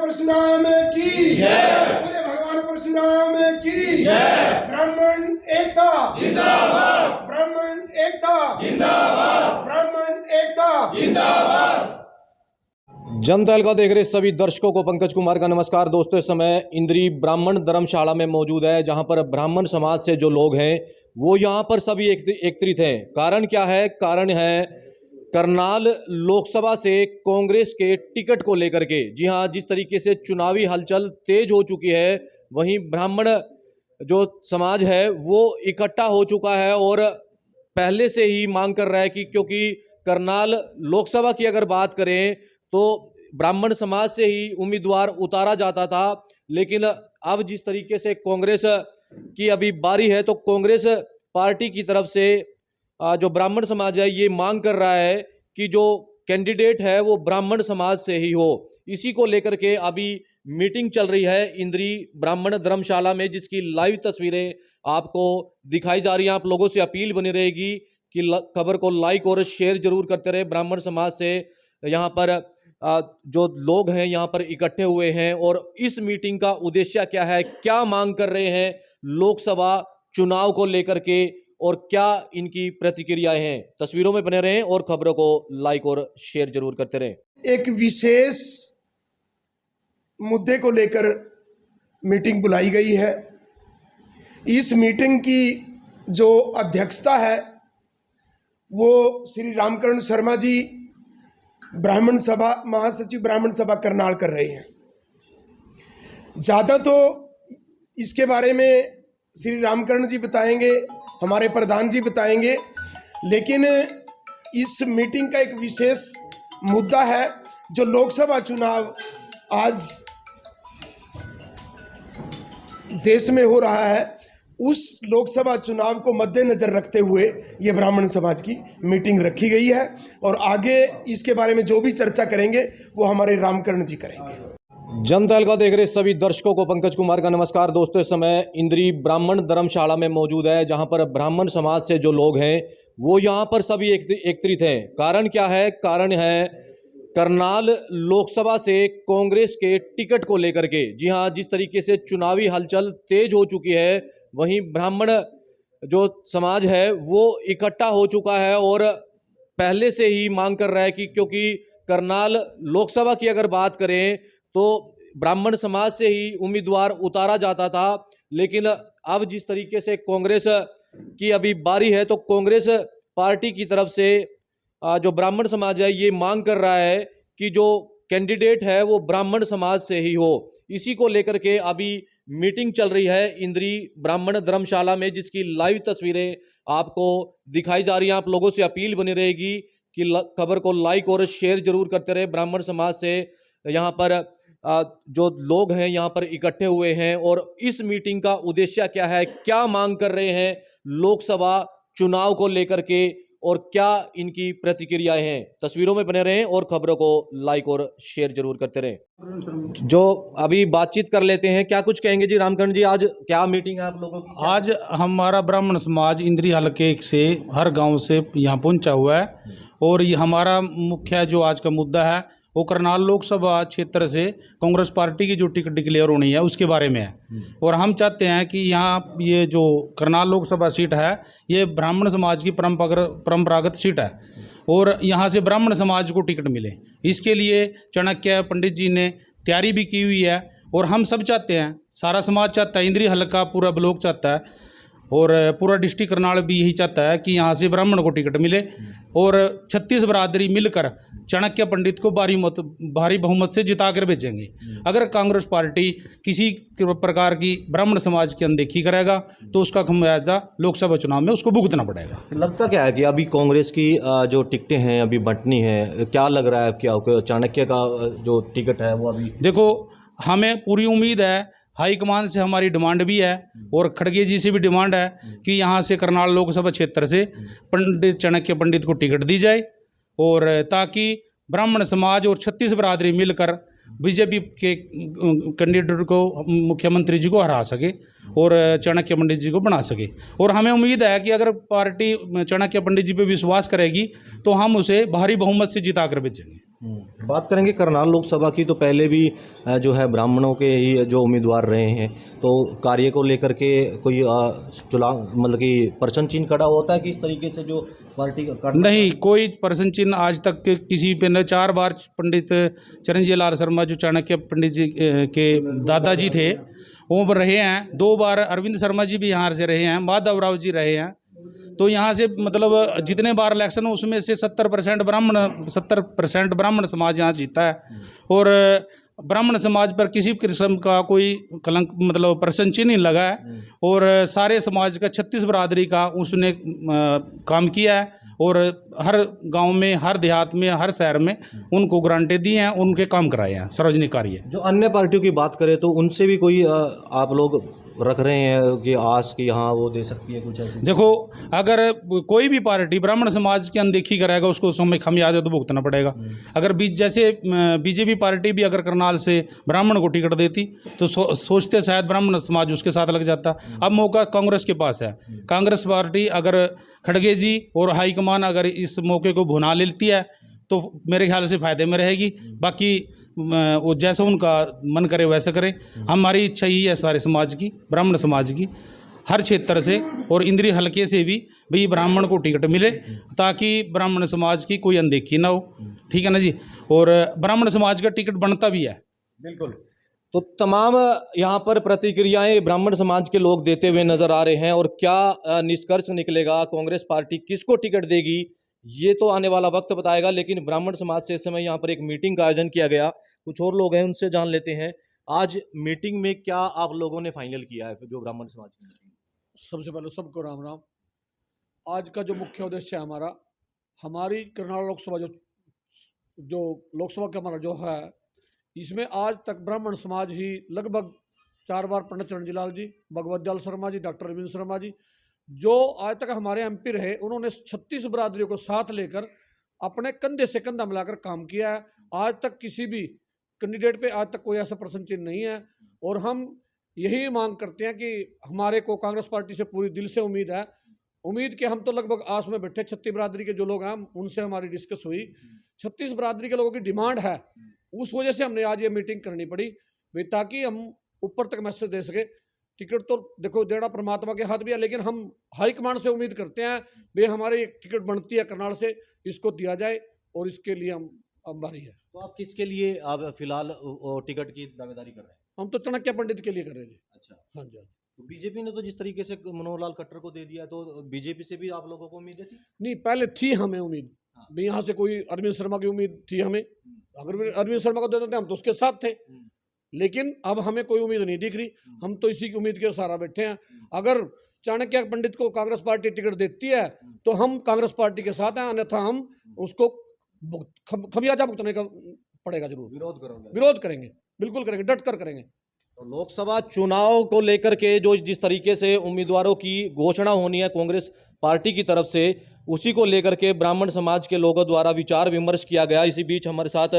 परशुराम की जय, बोले भगवान परशुराम की जय। ब्राह्मण एकता जिंदाबाद, ब्राह्मण एकता जिंदाबाद, ब्राह्मण एकता जिंदाबाद। जनता तहलका देख रहे सभी दर्शकों को पंकज कुमार का नमस्कार। दोस्तों, इस समय इंद्री ब्राह्मण धर्मशाला में मौजूद है, जहां पर ब्राह्मण समाज से जो लोग हैं वो यहां पर सभी एकत्रित हैं। कारण क्या है? कारण है करनाल लोकसभा से कांग्रेस के टिकट को लेकर के। जी हां, जिस तरीके से चुनावी हलचल तेज हो चुकी है, वहीं ब्राह्मण जो समाज है वो इकट्ठा हो चुका है और पहले से ही मांग कर रहा है कि क्योंकि करनाल लोकसभा की अगर बात करें तो ब्राह्मण समाज से ही उम्मीदवार उतारा जाता था, लेकिन अब जिस तरीके से कांग्रेस की अभी बारी है तो कांग्रेस पार्टी की तरफ से जो ब्राह्मण समाज है ये मांग कर रहा है कि जो कैंडिडेट है वो ब्राह्मण समाज से ही हो। इसी को लेकर के अभी मीटिंग चल रही है इंद्री ब्राह्मण धर्मशाला में, जिसकी लाइव तस्वीरें आपको दिखाई जा रही हैं। आप लोगों से अपील बनी रहेगी कि खबर को लाइक और शेयर जरूर करते रहे। ब्राह्मण समाज से यहाँ पर जो लोग हैं यहाँ पर इकट्ठे हुए हैं और इस मीटिंग का उद्देश्य क्या है, क्या मांग कर रहे हैं लोकसभा चुनाव को लेकर के और क्या इनकी प्रतिक्रियाएं हैं। तस्वीरों में बने रहें और खबरों को लाइक और शेयर जरूर करते रहें। एक विशेष मुद्दे को लेकर मीटिंग बुलाई गई है। इस मीटिंग की जो अध्यक्षता है वो श्री रामकरण शर्मा जी, ब्राह्मण सभा महासचिव ब्राह्मण सभा करनाल कर रहे हैं। ज़्यादा तो इसके बारे में श्री रामकरण जी बताएंगे, हमारे प्रधान जी बताएंगे, लेकिन इस मीटिंग का एक विशेष मुद्दा है जो लोकसभा चुनाव आज देश में हो रहा है, उस लोकसभा चुनाव को मद्देनजर रखते हुए ये ब्राह्मण समाज की मीटिंग रखी गई है और आगे इसके बारे में जो भी चर्चा करेंगे वो हमारे रामकरण जी करेंगे। जनता तहलका देख रहे सभी दर्शकों को पंकज कुमार का नमस्कार। दोस्तों, इस समय इंद्री ब्राह्मण धर्मशाला में मौजूद है, जहां पर ब्राह्मण समाज से जो लोग हैं वो यहां पर सभी एकत्रित हैं। कारण क्या है? कारण है करनाल लोकसभा से कांग्रेस के टिकट को लेकर के। जी हां, जिस तरीके से चुनावी हलचल तेज हो चुकी है, वहीं ब्राह्मण जो समाज है वो इकट्ठा हो चुका है और पहले से ही मांग कर रहा है कि क्योंकि करनाल लोकसभा की अगर बात करें तो ब्राह्मण समाज से ही उम्मीदवार उतारा जाता था, लेकिन अब जिस तरीके से कांग्रेस की अभी बारी है तो कांग्रेस पार्टी की तरफ से जो ब्राह्मण समाज है ये मांग कर रहा है कि जो कैंडिडेट है वो ब्राह्मण समाज से ही हो। इसी को लेकर के अभी मीटिंग चल रही है इंद्री ब्राह्मण धर्मशाला में, जिसकी लाइव तस्वीरें आपको दिखाई जा रही हैं। आप लोगों से अपील बनी रहेगी कि खबर को लाइक और शेयर जरूर करते रहे। ब्राह्मण समाज से यहाँ पर जो लोग हैं यहाँ पर इकट्ठे हुए हैं और इस मीटिंग का उद्देश्य क्या है, क्या मांग कर रहे हैं लोकसभा चुनाव को लेकर के और क्या इनकी प्रतिक्रियाएं हैं। तस्वीरों में बने रहें और खबरों को लाइक और शेयर जरूर करते रहें। जो अभी बातचीत कर लेते हैं, क्या कुछ कहेंगे जी रामकरण जी? आज क्या मीटिंग है आप लोगों की? आज हमारा ब्राह्मण समाज इंद्री हलके से हर गांव से यहाँ पहुंचा हुआ है और ये हमारा मुख्य जो आज का मुद्दा है वो करनाल लोकसभा क्षेत्र से कांग्रेस पार्टी की जो टिकट डिक्लेयर होनी है उसके बारे में है। और हम चाहते हैं कि यहाँ ये जो करनाल लोकसभा सीट है ये ब्राह्मण समाज की परंपरागत सीट है और यहाँ से ब्राह्मण समाज को टिकट मिले। इसके लिए चाणक्य पंडित जी ने तैयारी भी की हुई है और हम सब चाहते हैं, सारा समाज चाहता है, इंद्री हलका पूरा ब्लॉक चाहता है और पूरा डिस्ट्रिक्ट करनाल भी यही चाहता है कि यहाँ से ब्राह्मण को टिकट मिले और 36 बरादरी मिलकर चाणक्य पंडित को भारी बहुमत से जिता कर भेजेंगे। अगर कांग्रेस पार्टी किसी प्रकार की ब्राह्मण समाज की अनदेखी करेगा तो उसका खमियाजा लोकसभा चुनाव में उसको भुगतना पड़ेगा। लगता क्या है कि अभी कांग्रेस की जो टिकटें हैं अभी बंटनी है, क्या लग रहा है क्या चाणक्य का जो टिकट है वो अभी? देखो, हमें पूरी उम्मीद है, हाईकमान से हमारी डिमांड भी है और खड़गे जी से भी डिमांड है कि यहाँ से करनाल लोकसभा क्षेत्र से पंडित चाणक्य पंडित को टिकट दी जाए और ताकि ब्राह्मण समाज और 36 बरादरी मिलकर बीजेपी के कैंडिडेट को, मुख्यमंत्री जी को हरा सके और चाणक्य पंडित जी को बना सके। और हमें उम्मीद है कि अगर पार्टी चाणक्य पंडित जी पे विश्वास करेगी तो हम उसे भारी बहुमत से जिता कर भेजेंगे। बात करेंगे करनाल लोकसभा की, तो पहले भी जो है ब्राह्मणों के ही जो उम्मीदवार रहे हैं, तो कार्य को लेकर के कोई चुनाव मतलब कि पर्सन चिन्ह खड़ा होता है कि इस तरीके से जो पार्टी का नहीं, कोई पर्सन चिन्ह आज तक के किसी पे न। 4 बार पंडित चिरंजीवी लाल शर्मा जो चाणक्य पंडित जी के दादाजी थे वो रहे हैं। 2 बार अरविंद शर्मा जी भी यहाँ से रहे हैं, माधवराव जी रहे हैं। तो यहाँ से मतलब जितने बार इलेक्शन हो उसमें से 70% ब्राह्मण समाज यहाँ जीता है। और ब्राह्मण समाज पर किसी किस्म का कोई कलंक मतलब प्रश्न चिन्ह नहीं लगा है। और सारे समाज का 36 बरादरी का उसने काम किया है। और हर गांव में, हर देहात में, हर शहर में उनको ग्रांटें दी हैं, उनके काम कराए हैं, सार्वजनिक कार्य। जो अन्य पार्टियों की बात करें तो उनसे भी कोई आप लोग रख रहे हैं कि आस की हाँ वो दे सकती है कुछ ऐसी? देखो, अगर कोई भी पार्टी ब्राह्मण समाज की अनदेखी कराएगा उसको समय खमियाजा तो भुगतना पड़ेगा। अगर जैसे बीजेपी पार्टी भी अगर करनाल से ब्राह्मण को टिकट देती तो सोचते शायद ब्राह्मण समाज उसके साथ लग जाता। अब मौका कांग्रेस के पास है। कांग्रेस पार्टी अगर खड़गे जी और हाईकमान अगर इस मौके को भुना लेती है तो मेरे ख्याल से फायदे में रहेगी। बाकी वो जैसा उनका मन करे वैसा करें। हमारी इच्छा ही है सारे समाज की, ब्राह्मण समाज की, हर क्षेत्र से और इंद्री हलके से भी भाई ब्राह्मण को टिकट मिले ताकि ब्राह्मण समाज की कोई अनदेखी ना हो। ठीक है ना जी। और ब्राह्मण समाज का टिकट बनता भी है। बिल्कुल। तो तमाम यहाँ पर प्रतिक्रियाएं ब्राह्मण समाज के लोग देते हुए नजर आ रहे हैं। और क्या निष्कर्ष निकलेगा, कांग्रेस पार्टी किसको टिकट देगी, ये तो आने वाला वक्त बताएगा। लेकिन ब्राह्मण समाज से इस समय यहाँ पर एक मीटिंग का आयोजन किया गया। कुछ और लोग हैं, उनसे जान लेते हैं आज मीटिंग में क्या आप लोगों ने फाइनल किया है, जो ब्राह्मण समाज की मीटिंग? सबसे पहले सबको राम राम। आज का जो मुख्य उद्देश्य है हमारा, हमारी करनाल लोकसभा जो लोकसभा का हमारा जो है, इसमें आज तक ब्राह्मण समाज ही लगभग 4 बार पंडित चिरंजीवी लाल जी, भगवत दयाल शर्मा जी, डॉक्टर अरविंद शर्मा जी जो आज तक हमारे एमपी रहे, उन्होंने 36 बरादरियों को साथ लेकर अपने कंधे से कंधा मिलाकर काम किया है। आज तक किसी भी कैंडिडेट पे आज तक कोई ऐसा प्रश्न चिन्ह नहीं है। और हम यही मांग करते हैं कि हमारे को कांग्रेस पार्टी से पूरी दिल से उम्मीद है। उम्मीद के हम तो लगभग आस में बैठे। 36 बरादरी के जो लोग हैं उनसे हमारी डिस्कस हुई। 36 बरादरी के लोगों की डिमांड है, उस वजह से हमने आज ये मीटिंग करनी पड़ी भाई, ताकि हम ऊपर तक मैसेज दे सके। टिकट तो देखो देना परमात्मा के हाथ भी है, लेकिन हम हाईकमांड से उम्मीद करते हैं भाई हमारी एक टिकट बनती है करनाल से, इसको दिया जाए और इसके लिए हम आभारी है। तो आप किसके लिए आप फिलहाल टिकट की दावेदारी कर रहे हैं? हम तो चाणक्य पंडित के लिए कर रहे हैं जी। अच्छा। हाँ जी। तो बीजेपी ने तो जिस तरीके से मनोहर लाल खट्टर को दे दिया, तो बीजेपी से भी आप लोगों को उम्मीद थी? नहीं, पहले थी हमें उम्मीद भाई, यहाँ से कोई अरविंद शर्मा की उम्मीद थी हमें। अगर अरविंद शर्मा को दे देते हम तो उसके साथ थे, लेकिन अब हमें कोई उम्मीद नहीं दिख रही। हम तो इसी की उम्मीद के सहारा बैठे हैं। अगर चाणक्य पंडित को कांग्रेस पार्टी टिकट देती है तो हम कांग्रेस पार्टी के साथ हैं, अन्यथा हम उसको खमियाजा भुगतने का पड़ेगा। जरूर विरोध करोगे? विरोध करेंगे, बिल्कुल करेंगे, डट कर करेंगे। तो लोकसभा चुनाव को लेकर के जो जिस तरीके से उम्मीदवारों की घोषणा होनी है कांग्रेस पार्टी की तरफ से, उसी को लेकर के ब्राह्मण समाज के लोगों द्वारा विचार विमर्श किया गया। इसी बीच हमारे साथ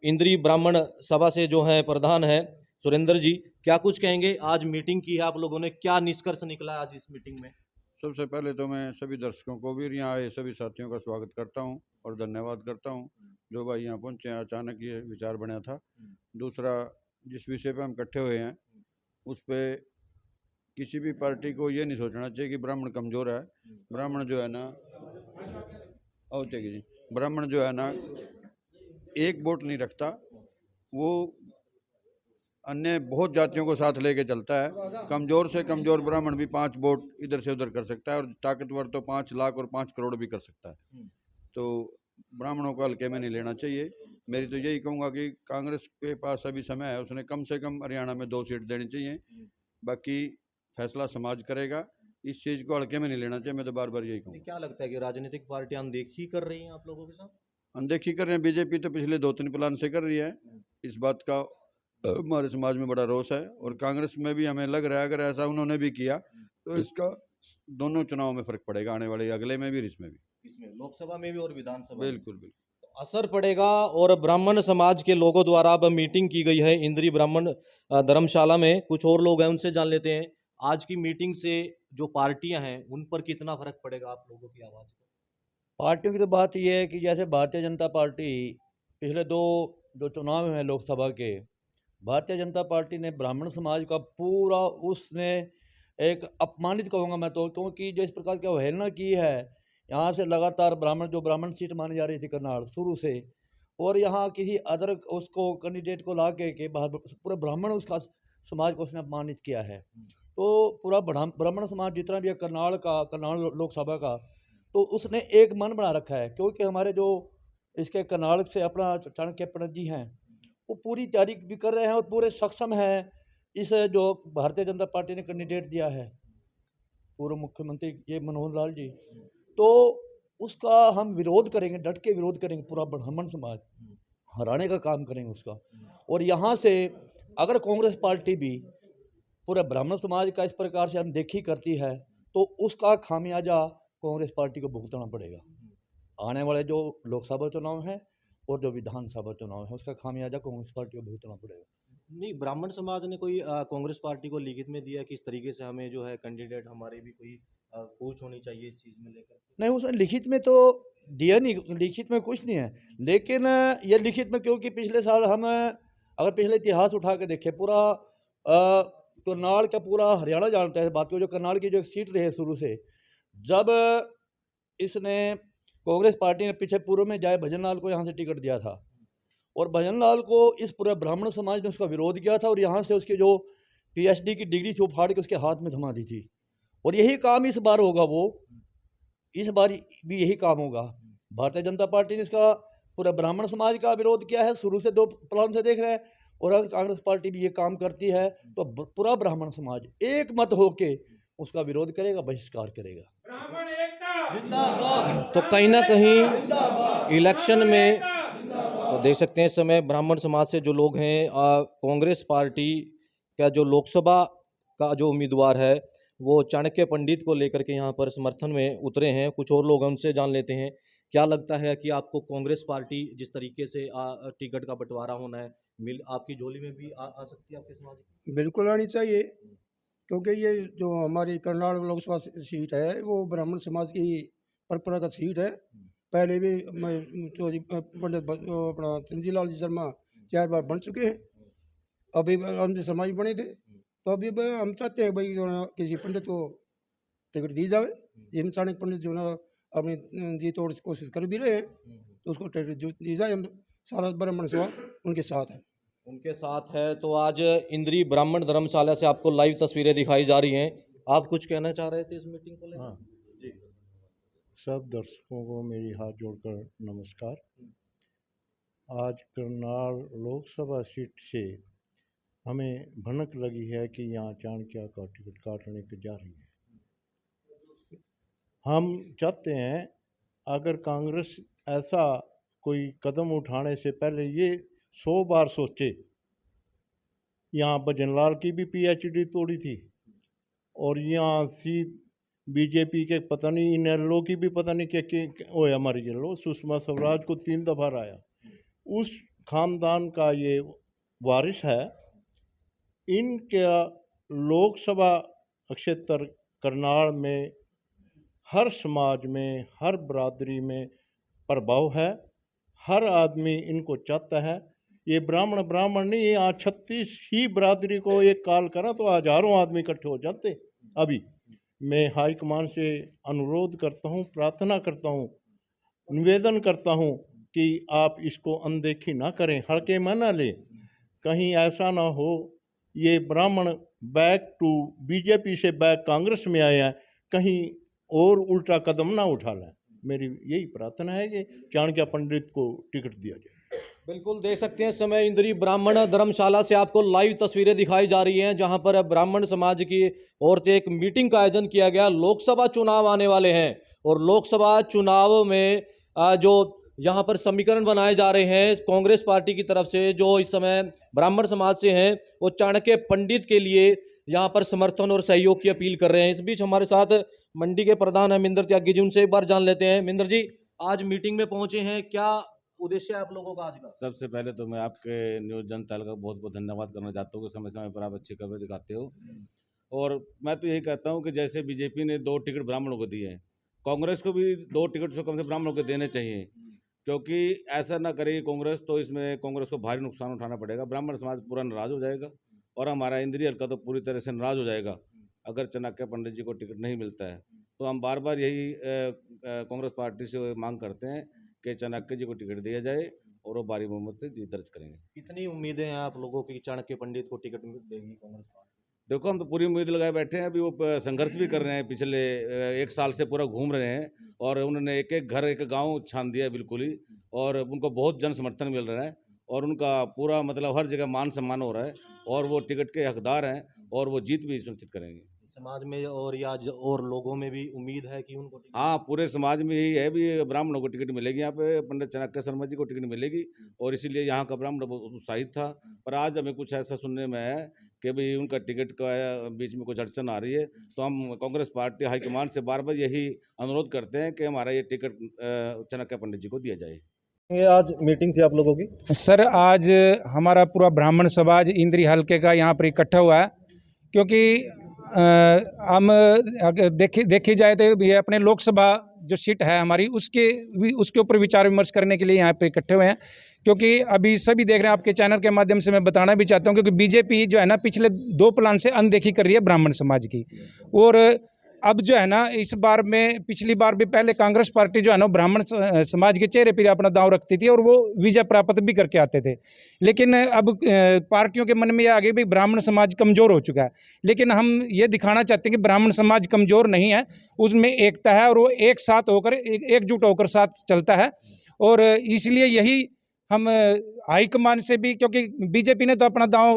इंद्री ब्राह्मण सभा से जो है प्रधान है सुरेंद्र जी, क्या कुछ कहेंगे? आज मीटिंग की है आप लोगों ने, क्या निष्कर्ष निकला आज इस मीटिंग में? सबसे पहले तो मैं सभी दर्शकों को भी, यहाँ आए सभी साथियों का स्वागत करता हूँ और धन्यवाद करता हूँ जो भाई यहाँ पहुँचे। अचानक ये विचार बना था। दूसरा, जिस विषय पे हम इकट्ठे हुए हैं उस पे किसी भी पार्टी को ये नहीं सोचना चाहिए कि ब्राह्मण कमज़ोर है। ब्राह्मण जो है ना, जी, ब्राह्मण जो है ना एक वोट नहीं रखता, वो अन्य बहुत जातियों को साथ लेके चलता है। कमज़ोर से कमज़ोर ब्राह्मण भी 5 वोट इधर से उधर कर सकता है और ताकतवर तो 5 लाख और 5 करोड़ भी कर सकता है। तो ब्राह्मणों को हल्के में नहीं लेना चाहिए। मेरी तो यही कहूँगा कि कांग्रेस के पास अभी समय है, उसने कम से कम हरियाणा में 2 सीट देनी चाहिए। बाकी फैसला समाज करेगा, इस चीज़ को हल्के में नहीं लेना चाहिए। मैं तो बार बार यही कहूँगा। क्या लगता है कि राजनीतिक पार्टियां अनदेखी कर रही हैं आप लोगों के साथ? अनदेखी कर रहे हैं। बीजेपी तो पिछले 2-3 प्लान से कर रही है। इस बात का हमारे समाज में बड़ा रोष है और कांग्रेस में भी हमें लग रहा है अगर ऐसा उन्होंने भी किया तो इसका दोनों चुनाव में फर्क पड़ेगा, आने वाले अगले में भी और इसमें भी, इसमें लोकसभा में भी और विधानसभा में। बिल्कुल बिल्कुल असर पड़ेगा। और ब्राह्मण समाज के लोगों द्वारा अब मीटिंग की गई है इंद्री ब्राह्मण धर्मशाला में। कुछ और लोग हैं, उनसे जान लेते हैं आज की मीटिंग से जो पार्टियां हैं उन पर कितना फर्क पड़ेगा आप लोगों की आवाज पर? पार्टियों की तो बात यह है कि जैसे भारतीय जनता पार्टी पिछले दो जो चुनाव हैं लोकसभा के, भारतीय जनता पार्टी ने ब्राह्मण समाज का पूरा उसने एक अपमानित कहूँगा मैं तो, क्योंकि जो इस प्रकार की अवहेलना की है यहाँ से लगातार ब्राह्मण सीट मानी जा रही थी करनाल शुरू से, और यहाँ किसी अदर उसको कैंडिडेट को ला के बाहर पूरे ब्राह्मण उसका समाज को उसने अपमानित किया है। तो पूरा ब्राह्मण समाज जितना भी है करनाल लोकसभा का, तो उसने एक मन बना रखा है, क्योंकि हमारे जो इसके करनाल से अपना चाणक्य पंडित जी हैं वो पूरी तैयारी भी कर रहे हैं और पूरे सक्षम हैं इस जो भारतीय जनता पार्टी ने कैंडिडेट दिया है पूर्व मुख्यमंत्री ये मनोहर लाल जी, तो उसका हम विरोध करेंगे, डट के विरोध करेंगे, पूरा ब्राह्मण समाज हराने का काम करेंगे उसका। और यहाँ से अगर कांग्रेस पार्टी भी पूरे ब्राह्मण समाज का इस प्रकार से अनदेखी करती है तो उसका खामियाजा कांग्रेस पार्टी को भुगतना पड़ेगा। आने वाले जो लोकसभा चुनाव हैं और जो विधानसभा चुनाव है उसका खामियाजा कांग्रेस पार्टी को भुगतना पड़ेगा। नहीं, ब्राह्मण समाज ने कोई कांग्रेस पार्टी को लिखित में दिया कि इस तरीके से हमें जो है कैंडिडेट हमारी भी कोई पूछ होनी चाहिए इस चीज़ में लेकर? नहीं, उसने लिखित में तो दिया नहीं, लिखित में कुछ नहीं है, लेकिन ये लिखित में क्योंकि पिछले साल हम अगर पिछले इतिहास उठा के देखें पूरा करनाल का पूरा हरियाणा जानता है बात को, जो करनाल की जो एक सीट रही है शुरू से, जब इसने कांग्रेस पार्टी ने पीछे पूर्व में जाए भजन लाल को यहाँ से टिकट दिया था और भजन लाल को इस पूरे ब्राह्मण समाज ने उसका विरोध किया था और यहाँ से उसकी जो PhD की डिग्री थी वो फाड़ के उसके हाथ में थमा दी थी। और यही काम इस बार होगा, वो इस बार भी यही काम होगा। भारतीय जनता पार्टी ने इसका पूरा ब्राह्मण समाज का विरोध किया है, शुरू से 2 प्लान से देख रहे हैं, और अगर कांग्रेस पार्टी भी ये काम करती है तो पूरा ब्राह्मण समाज एक मत होके उसका विरोध करेगा, बहिष्कार करेगा। तो कहीं ना कहीं इलेक्शन में तो देख सकते हैं इस समय ब्राह्मण समाज से जो लोग हैं कांग्रेस पार्टी का जो लोकसभा का जो उम्मीदवार है वो चाणक्य पंडित को लेकर के यहाँ पर समर्थन में उतरे हैं। कुछ और लोग हैं उनसे जान लेते हैं क्या लगता है कि आपको कांग्रेस पार्टी जिस तरीके से टिकट का बंटवारा होना है मिल आपकी झोली में भी आ सकती है आपके समाज? बिल्कुल आनी चाहिए, क्योंकि ये जो हमारी करनाल लोकसभा सीट है वो ब्राह्मण समाज की परंपरागत सीट है। पहले भी पंडित अपना चंद्री लाल जी शर्मा 4 बार बन चुके हैं, अभी हम समाज बने थे, तो अभी हम चाहते हैं भाई जो ना किसी पंडित को टिकट दी जाए। जिम चाणक्य पंडित जो ना अपनी जी तोड़ कोशिश कर भी रहे हैं तो उसको टिकट दी जाए। हम सारा ब्राह्मण समाज उनके साथ है। तो आज इंद्री ब्राह्मण धर्मशाला से आपको लाइव तस्वीरें दिखाई जा रही हैं, आप कुछ कहना चाह रहे थे इस मीटिंग को लेकर? हाँ जी, सब दर्शकों को मेरी हाथ जोड़कर नमस्कार। आज करनाल लोकसभा सीट से हमें भनक लगी है कि यहाँ चाणक्य का टिकट काटने की जा रही है। हम चाहते हैं अगर कांग्रेस ऐसा कोई कदम उठाने से पहले ये 100 बार सोचे। यहाँ भजनलाल की भी PhD तोड़ी थी और यहाँ बीजेपी के पता नहीं इनएलओ की भी पता नहीं क्या वो हमारी लो सुषमा स्वराज को 3 दफा हराया। उस खानदान का ये वारिस है। इनका लोकसभा क्षेत्र करनाल में हर समाज में हर बरादरी में प्रभाव है, हर आदमी इनको चाहता है। ये ब्राह्मण नहीं, ये आज 36 ही बरादरी को एक कॉल करा तो हजारों आदमी इकट्ठे हो जाते। अभी मैं हाईकमान से अनुरोध करता हूँ, प्रार्थना करता हूँ, निवेदन करता हूँ कि आप इसको अनदेखी ना करें, हल्के में ना लें। कहीं ऐसा ना हो ये ब्राह्मण बैक टू बीजेपी से बैक कांग्रेस में आए हैं, कहीं और उल्टा कदम ना उठा लें। मेरी यही प्रार्थना है कि चाणक्य पंडित को टिकट दिया जाए। बिल्कुल देख सकते हैं इस समय इंद्री ब्राह्मण धर्मशाला से आपको लाइव तस्वीरें दिखाई जा रही हैं जहां पर ब्राह्मण समाज की ओर से एक मीटिंग का आयोजन किया गया। लोकसभा चुनाव आने वाले हैं और लोकसभा चुनाव में जो यहां पर समीकरण बनाए जा रहे हैं कांग्रेस पार्टी की तरफ से, जो इस समय ब्राह्मण समाज से हैं, वो चाणक्य पंडित के लिए यहाँ पर समर्थन और सहयोग की अपील कर रहे हैं। इस बीच हमारे साथ मंडी के प्रधान है मिंदर त्यागी जी, उनसे एक बार जान लेते हैं। मिंदर जी, आज मीटिंग में पहुंचे हैं, क्या उद्देश्य है आप लोगों का आज का? सबसे पहले तो मैं आपके न्यूज़ जनता का बहुत बहुत धन्यवाद करना चाहता हूँ कि समय समय पर आप अच्छी खबर दिखाते हो। और मैं तो यही कहता हूँ कि जैसे बीजेपी ने 2 टिकट ब्राह्मणों को दिए हैं, कांग्रेस को भी 2 टिकट से कम से ब्राह्मणों को देने चाहिए, क्योंकि ऐसा ना करेगी कांग्रेस तो इसमें कांग्रेस को भारी नुकसान उठाना पड़ेगा। ब्राह्मण समाज पूरा नाराज हो जाएगा और हमारा इंद्री हल्का तो पूरी तरह से नाराज हो जाएगा अगर चाणक्य पंडित जी को टिकट नहीं मिलता है। तो हम बार बार यही कांग्रेस पार्टी से मांग करते हैं कि चाणक्य जी को टिकट दिया जाए और वो भारी बहुमत से जीत दर्ज करेंगे। कितनी उम्मीदें हैं आप लोगों की चाणक्य पंडित को टिकट देगी कांग्रेस पार्टी? देखो हम तो पूरी उम्मीद लगाए बैठे हैं। अभी वो संघर्ष भी कर रहे हैं, पिछले 1 साल से पूरा घूम रहे हैं और उन्होंने एक एक घर एक गांव छान दिया है बिल्कुल ही, और उनको बहुत जन समर्थन मिल रहा है और उनका पूरा मतलब हर जगह मान सम्मान हो रहा है और वो टिकट के हकदार हैं और वो जीत भी सुनिश्चित करेंगे। समाज में और लोगों में भी उम्मीद है कि उनको हाँ, पूरे समाज में यही है भी ब्राह्मणों को टिकट मिलेगी, यहाँ पे पंडित चाणक्य शर्मा जी को टिकट मिलेगी और इसीलिए यहाँ का ब्राह्मण बहुत उत्साहित था। पर आज हमें कुछ ऐसा सुनने में है कि भाई उनका टिकट का बीच में कुछ अड़चन आ रही है। तो हम कांग्रेस पार्टी हाईकमान से बार बार यही अनुरोध करते हैं कि हमारा ये टिकट चाणक्य पंडित जी को दिया जाए। ये आज मीटिंग थी आप लोगों की? सर आज हमारा पूरा ब्राह्मण समाज इंद्री हलके का यहाँ पर इकट्ठा हुआ है, क्योंकि हम देखी जाए तो ये अपने लोकसभा जो सीट है हमारी उसके ऊपर विचार विमर्श करने के लिए यहाँ पे इकट्ठे हुए हैं। क्योंकि अभी सभी देख रहे हैं, आपके चैनल के माध्यम से मैं बताना भी चाहता हूँ, क्योंकि बीजेपी जो है ना पिछले 2 प्लान से अनदेखी कर रही है ब्राह्मण समाज की। और अब जो है ना इस बार में, पिछली बार भी पहले कांग्रेस पार्टी जो है ना ब्राह्मण समाज के चेहरे पर अपना दांव रखती थी और वो विजय प्राप्त भी करके आते थे। लेकिन अब पार्टियों के मन में ये आ गई भी ब्राह्मण समाज कमज़ोर हो चुका है। लेकिन हम ये दिखाना चाहते हैं कि ब्राह्मण समाज कमज़ोर नहीं है, उसमें एकता है और वो एक साथ होकर एकजुट होकर साथ चलता है। और इसलिए यही हम हाईकमान से भी, क्योंकि बीजेपी ने तो अपना दांव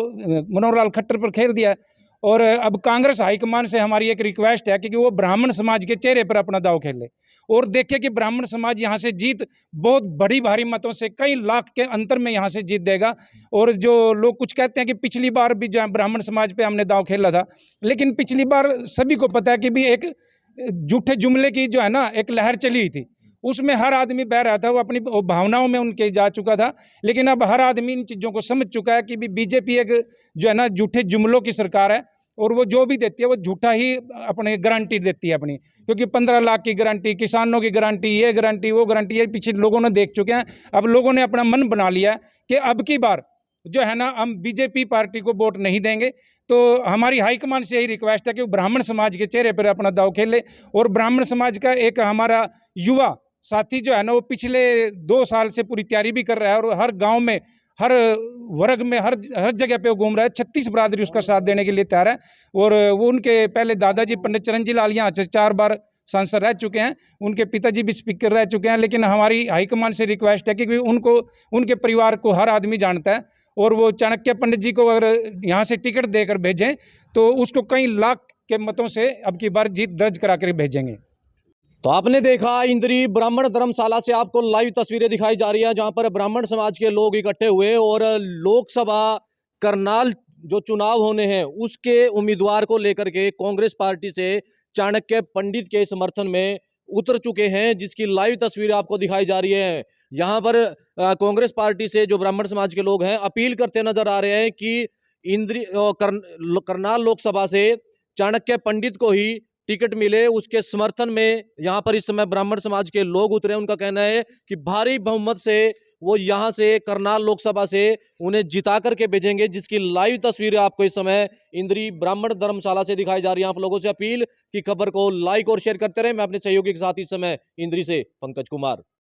मनोहर लाल खट्टर पर खेल दिया है, और अब कांग्रेस हाईकमान से हमारी एक रिक्वेस्ट है कि वो ब्राह्मण समाज के चेहरे पर अपना दांव खेले और देखे कि ब्राह्मण समाज यहाँ से जीत बहुत बड़ी भारी मतों से, कई लाख के अंतर में यहाँ से जीत देगा। और जो लोग कुछ कहते हैं कि पिछली बार भी जो है ब्राह्मण समाज पे हमने दांव खेला था, लेकिन पिछली बार सभी को पता है कि भी एक झूठे जुमले की जो है ना एक लहर चली हुई थी, उसमें हर आदमी बह रहा था, वो अपनी भावनाओं में उनके जा चुका था। लेकिन अब हर आदमी इन चीज़ों को समझ चुका है कि भी बीजेपी एक जो है ना झूठे जुमलों की सरकार है और वो जो भी देती है वो झूठा ही अपने गारंटी देती है अपनी। क्योंकि 15 लाख की गारंटी, किसानों की गारंटी, ये गारंटी वो गारंटी, ये पीछे लोगों ने देख चुके हैं। अब लोगों ने अपना मन बना लिया कि अब की बार जो है ना हम बीजेपी पार्टी को वोट नहीं देंगे। तो हमारी हाईकमान से यही रिक्वेस्ट है कि ब्राह्मण समाज के चेहरे पर अपना दांव खेले। और ब्राह्मण समाज का एक हमारा युवा साथी जो है ना वो पिछले 2 साल से पूरी तैयारी भी कर रहा है और हर गांव में, हर वर्ग में, हर जगह पे वो घूम रहा है। 36 बरादरी उसका साथ देने के लिए तैयार है। और वो उनके पहले दादाजी पंडित चरणजी लाल यहाँ 4 बार सांसद रह चुके हैं, उनके पिताजी भी स्पीकर रह चुके हैं। लेकिन हमारी हाईकमान से रिक्वेस्ट है कि उनको, उनके परिवार को हर आदमी जानता है और वो चाणक्य पंडित जी को अगर यहाँ से टिकट देकर भेजें तो उसको कई लाख के मतों से अब की बार जीत दर्ज करा कर भेजेंगे। तो आपने देखा इंद्री ब्राह्मण धर्मशाला से आपको लाइव तस्वीरें दिखाई जा रही है, जहां पर ब्राह्मण समाज के लोग इकट्ठे हुए और लोकसभा करनाल जो चुनाव होने हैं उसके उम्मीदवार को लेकर के कांग्रेस पार्टी से चाणक्य पंडित के समर्थन में उतर चुके हैं, जिसकी लाइव तस्वीरें आपको दिखाई जा रही है। यहाँ पर कांग्रेस पार्टी से जो ब्राह्मण समाज के लोग हैं अपील करते नजर आ रहे हैं कि इंद्री करनाल लोकसभा से चाणक्य पंडित को ही टिकट मिले, उसके समर्थन में यहाँ पर इस समय ब्राह्मण समाज के लोग उतरे। उनका कहना है कि भारी बहुमत से वो यहाँ से करनाल लोकसभा से उन्हें जिता करके भेजेंगे, जिसकी लाइव तस्वीरें आपको इस समय इंद्री ब्राह्मण धर्मशाला से दिखाई जा रही है। आप लोगों से अपील कि खबर को लाइक और शेयर करते रहे। मैं अपने सहयोगी के साथ इस समय इंद्री से पंकज कुमार।